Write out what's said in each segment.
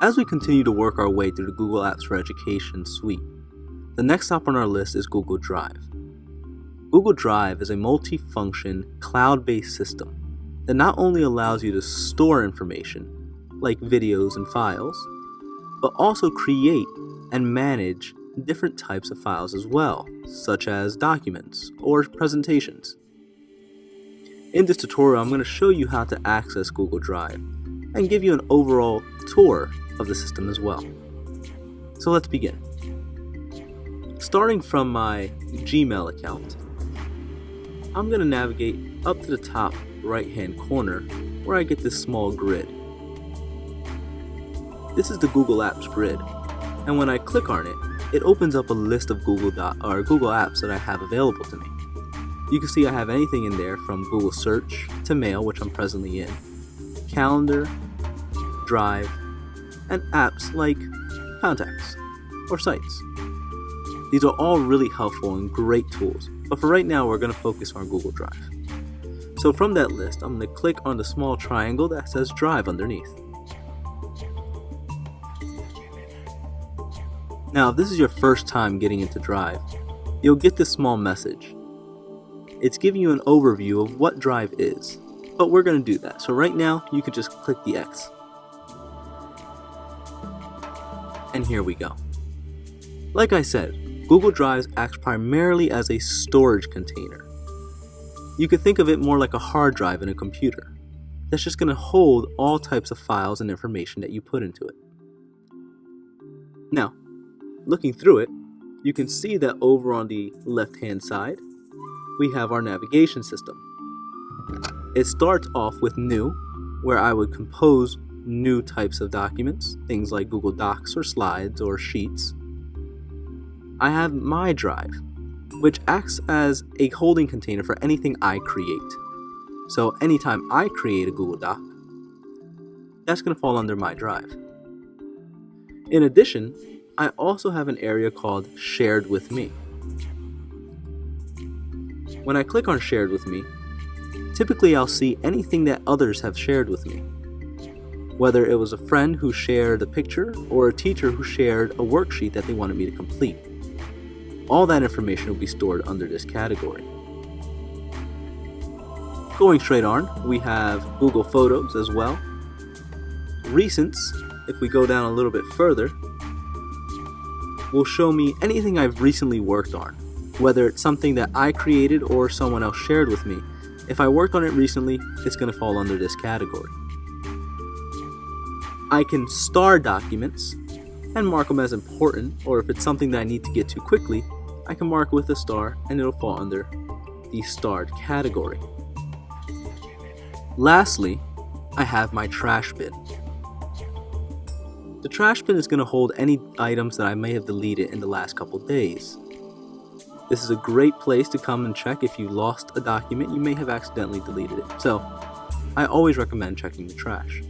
As we continue to work our way through the Google Apps for Education suite, the next stop on our list is Google Drive. Google Drive is a multi-function, cloud-based system that not only allows you to store information, like videos and files, but also create and manage different types of files as well, such as documents or presentations. In this tutorial, I'm going to show you how to access Google Drive and give you an overall tour of the system as well. So let's begin. Starting from my Gmail account, I'm going to navigate up to the top right-hand corner where I get this small grid. This is the Google Apps grid, and when I click on it, it opens up a list of Google Apps that I have available to me. You can see I have anything in there from Google Search to Mail, which I'm presently in, Calendar, Drive, and apps like Contacts or Sites. These are all really helpful and great tools, but for right now we're going to focus on Google Drive. So from that list, I'm going to click on the small triangle that says Drive underneath. Now, if this is your first time getting into Drive, you'll get this small message. It's giving you an overview of what Drive is, but we're going to do that. So right now, you can just click the X. And here we go. Like I said, Google Drive acts primarily as a storage container. You could think of it more like a hard drive in a computer that's just going to hold all types of files and information that you put into it. Now, looking through it, you can see that over on the left-hand side, we have our navigation system. It starts off with New, where I would compose new types of documents, things like Google Docs or Slides or Sheets. I have My Drive, which acts as a holding container for anything I create. So anytime I create a Google Doc, that's going to fall under My Drive. In addition, I also have an area called Shared with Me. When I click on Shared with Me, typically I'll see anything that others have shared with me. Whether it was a friend who shared a picture or a teacher who shared a worksheet that they wanted me to complete. All that information will be stored under this category. Going straight on, we have Google Photos as well. Recents, if we go down a little bit further, will show me anything I've recently worked on, whether it's something that I created or someone else shared with me. If I worked on it recently, it's going to fall under this category. I can star documents and mark them as important, or if it's something that I need to get to quickly, I can mark it with a star and it'll fall under the starred category. Lastly, I have my trash bin. The trash bin is going to hold any items that I may have deleted in the last couple days. This is a great place to come and check if you lost a document you may have accidentally deleted it. So, I always recommend checking the trash.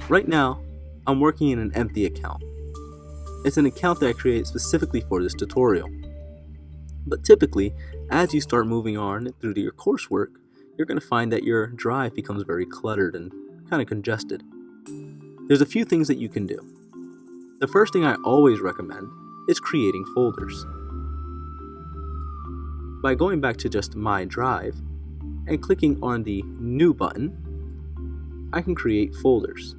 Right now, I'm working in an empty account. It's an account that I created specifically for this tutorial. But typically, as you start moving on through your coursework, you're going to find that your drive becomes very cluttered and kind of congested. There's a few things that you can do. The first thing I always recommend is creating folders. By going back to just My Drive and clicking on the New button, I can create folders.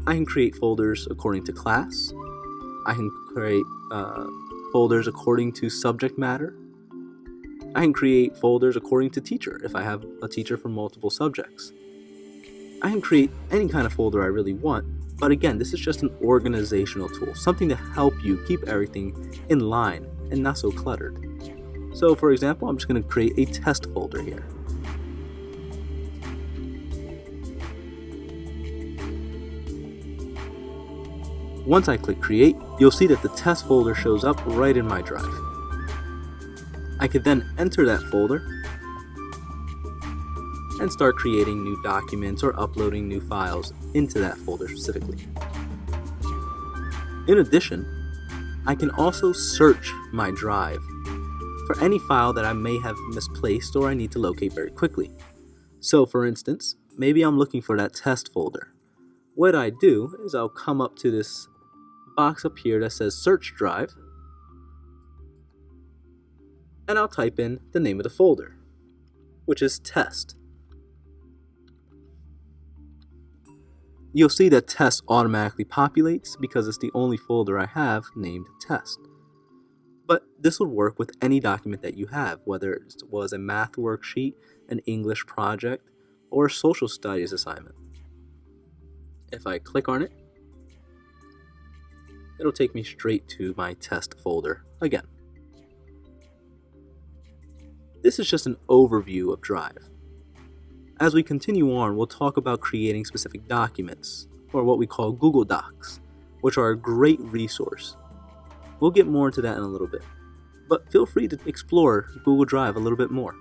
I can create folders according to class. I can create folders according to subject matter. I can create folders according to teacher if I have a teacher for multiple subjects. I can create any kind of folder I really want, but again, this is just an organizational tool, something to help you keep everything in line and not so cluttered. So for example, I'm just going to create a test folder here. Once I click create, you'll see that the test folder shows up right in My Drive. I could then enter that folder and start creating new documents or uploading new files into that folder specifically. In addition, I can also search My Drive for any file that I may have misplaced or I need to locate very quickly. So for instance, maybe I'm looking for that test folder. what I do is I'll come up to this box up here that says Search Drive, and I'll type in the name of the folder, which is Test. You'll see that Test automatically populates because it's the only folder I have named Test. But this would work with any document that you have, whether it was a math worksheet, an English project, or a social studies assignment. If I click on it, it'll take me straight to my test folder again. This is just an overview of Drive. As we continue on, we'll talk about creating specific documents, or what we call Google Docs, which are a great resource. We'll get more into that in a little bit, but feel free to explore Google Drive a little bit more.